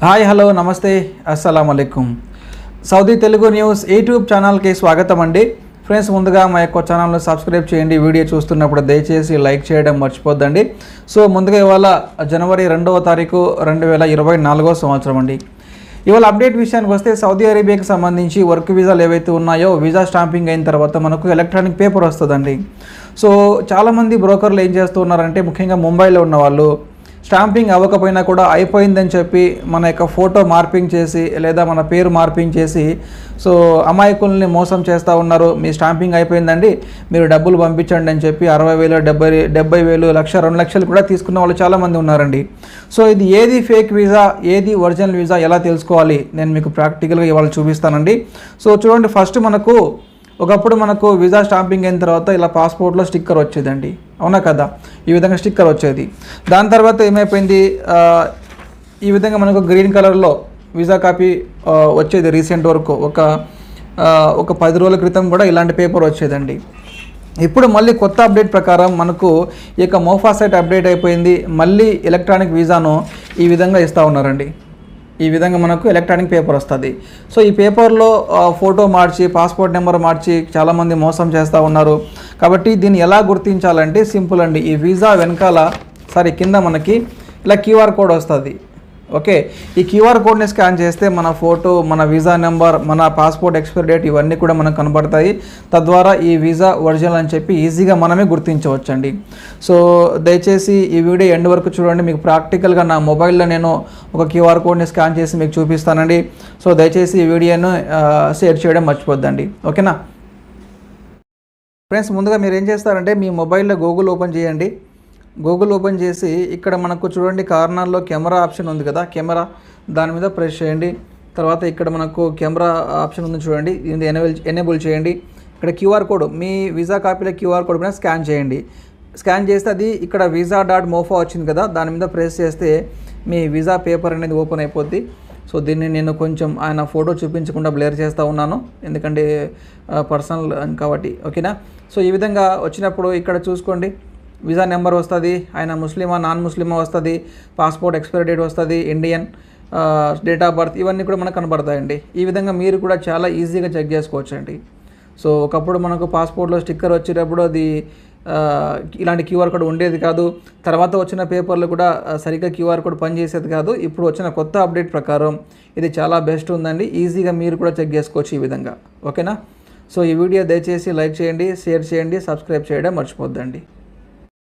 Hi hello నమస్తే అస్సలం అయికుం. Saudi Telugu news YouTube ఛానల్కి స్వాగతం అండి. ఫ్రెండ్స్, ముందుగా మా యొక్క ఛానల్ను సబ్స్క్రైబ్ చేయండి. వీడియో చూస్తున్నప్పుడు దయచేసి లైక్ చేయడం మర్చిపోద్దండి. సో ముందుగా ఇవాళ జనవరి 2వ తారీఖు 2024వ సంవత్సరం అండి. ఇవాళ అప్డేట్ విషయానికి వస్తే సౌదీ అరేబియాకి సంబంధించి వర్క్ వీసాలు ఏవైతే ఉన్నాయో వీసా స్టాంపింగ్ అయిన తర్వాత మనకు ఎలక్ట్రానిక్ పేపర్ వస్తుందండి. సో చాలామంది బ్రోకర్లు ఏం చేస్తూ ఉన్నారంటే, ముఖ్యంగా ముంబైలో ఉన్న వాళ్ళు స్టాంపింగ్ అవ్వకపోయినా కూడా అయిపోయిందని చెప్పి మన యొక్క ఫోటో మార్పింగ్ చేసి లేదా మన పేరు మార్పింగ్ చేసి సో అమాయకుల్ని మోసం చేస్తూ ఉన్నారు. మీ స్టాంపింగ్ అయిపోయిందండి, మీరు డబ్బులు పంపించండి అని చెప్పి 60,000, 70,000, లక్ష, 2 లక్షలు కూడా తీసుకున్న వాళ్ళు చాలామంది ఉన్నారండి. సో ఇది ఏది ఫేక్ వీసా, ఏది ఒరిజినల్ వీసా ఎలా తెలుసుకోవాలి నేను మీకు ప్రాక్టికల్గా ఇవాళ చూపిస్తానండి. సో చూడండి, ఫస్ట్ ఒకప్పుడు మనకు వీసా స్టాంపింగ్ అయిన తర్వాత ఇలా పాస్పోర్ట్లో స్టిక్కర్ వచ్చేదండి, అవునా కదా? ఈ విధంగా స్టిక్కర్ వచ్చేది. దాని తర్వాత ఏమైపోయింది, ఈ విధంగా మనకు గ్రీన్ కలర్లో వీసా కాపీ వచ్చేది. రీసెంట్ వరకు ఒక 10 రోజుల క్రితం కూడా ఇలాంటి పేపర్ వచ్చేదండి. ఇప్పుడు మళ్ళీ కొత్త అప్డేట్ ప్రకారం మనకు ఈ యొక్క మోఫా సైట్ అప్డేట్ అయిపోయింది. మళ్ళీ ఎలక్ట్రానిక్ వీసాను ఈ విధంగా ఇస్తూ ఉన్నారండి. ఈ విధంగా మనకు ఎలక్ట్రానిక్ పేపర్ వస్తుంది. సో ఈ పేపర్లో ఫోటో మార్చి, పాస్పోర్ట్ నెంబర్ మార్చి చాలామంది మోసం చేస్తూ ఉన్నారు. కాబట్టి దీన్ని ఎలా గుర్తించాలంటే సింపుల్ అండి. ఈ వీసా వెనకాల కింద మనకి ఇలా QR కోడ్ వస్తుంది. ఓకే, ఈ QR కోడ్ని స్కాన్ చేస్తే మన ఫోటో, మన వీసా నెంబర్, మన పాస్పోర్ట్ ఎక్స్పైరీ డేట్ ఇవన్నీ కూడా మనకు కనబడతాయి. తద్వారా ఈ వీసా ఒరిజినల్ అని చెప్పి ఈజీగా మనమే గుర్తించవచ్చండి. సో దయచేసి ఈ వీడియో ఎండ్ వరకు చూడండి. మీకు ప్రాక్టికల్గా నా మొబైల్లో నేను ఒక QR కోడ్ని స్కాన్ చేసి మీకు చూపిస్తానండి. సో దయచేసి ఈ వీడియోను షేర్ చేయడం మర్చిపోద్దండి, ఓకేనా? ఫ్రెండ్స్, ముందుగా మీరు ఏం చేస్తారంటే మీ మొబైల్లో గూగుల్ ఓపెన్ చేయండి. గూగుల్ ఓపెన్ చేసి ఇక్కడ మనకు చూడండి కార్నర్లో కెమెరా ఆప్షన్ ఉంది కదా, కెమెరా దాని మీద ప్రెస్ చేయండి. తర్వాత ఇక్కడ మనకు కెమెరా ఆప్షన్ ఉంది చూడండి, ఇది ఎనేబుల్ చేయండి. ఇక్కడ QR కోడ్, మీ వీసా కాపీలో QR కోడ్ మీద స్కాన్ చేయండి. స్కాన్ చేస్తే అది ఇక్కడ visa.mofa వచ్చింది కదా, దాని మీద ప్రెస్ చేస్తే మీ వీసా పేపర్ అనేది ఓపెన్ అయిపోద్ది. సో దీన్ని నేను కొంచెం ఆయన ఫోటో చూపించకుండా బ్లర్ చేస్తూ ఉన్నాను, ఎందుకంటే పర్సనల్ కాబట్టి, ఓకేనా? సో ఈ విధంగా వచ్చినప్పుడు ఇక్కడ చూసుకోండి, వీసా నెంబర్ వస్తుంది, ఆయన ముస్లిమా నాన్ ముస్లిమా వస్తుంది, పాస్పోర్ట్ ఎక్స్పైరీ డేట్ వస్తుంది, ఇండియన్ డేట్ ఆఫ్ బర్త్, ఇవన్నీ కూడా మనకు కనబడతాయండి. ఈ విధంగా మీరు కూడా చాలా ఈజీగా చెక్ చేసుకోవచ్చండి. సో ఒకప్పుడు మనకు పాస్పోర్ట్లో స్టిక్కర్ వచ్చేటప్పుడు అది ఇలాంటి QR కోడ్ ఉండేది కాదు. తర్వాత వచ్చిన పేపర్లు కూడా సరిగ్గా QR కోడ్ పనిచేసేది కాదు. ఇప్పుడు వచ్చిన కొత్త అప్డేట్ ప్రకారం ఇది చాలా బెస్ట్ ఉందండి. ఈజీగా మీరు కూడా చెక్ చేసుకోవచ్చు ఈ విధంగా, ఓకేనా? సో ఈ వీడియో దయచేసి లైక్ చేయండి, షేర్ చేయండి, సబ్స్క్రైబ్ చేయడం మర్చిపోద్దండి.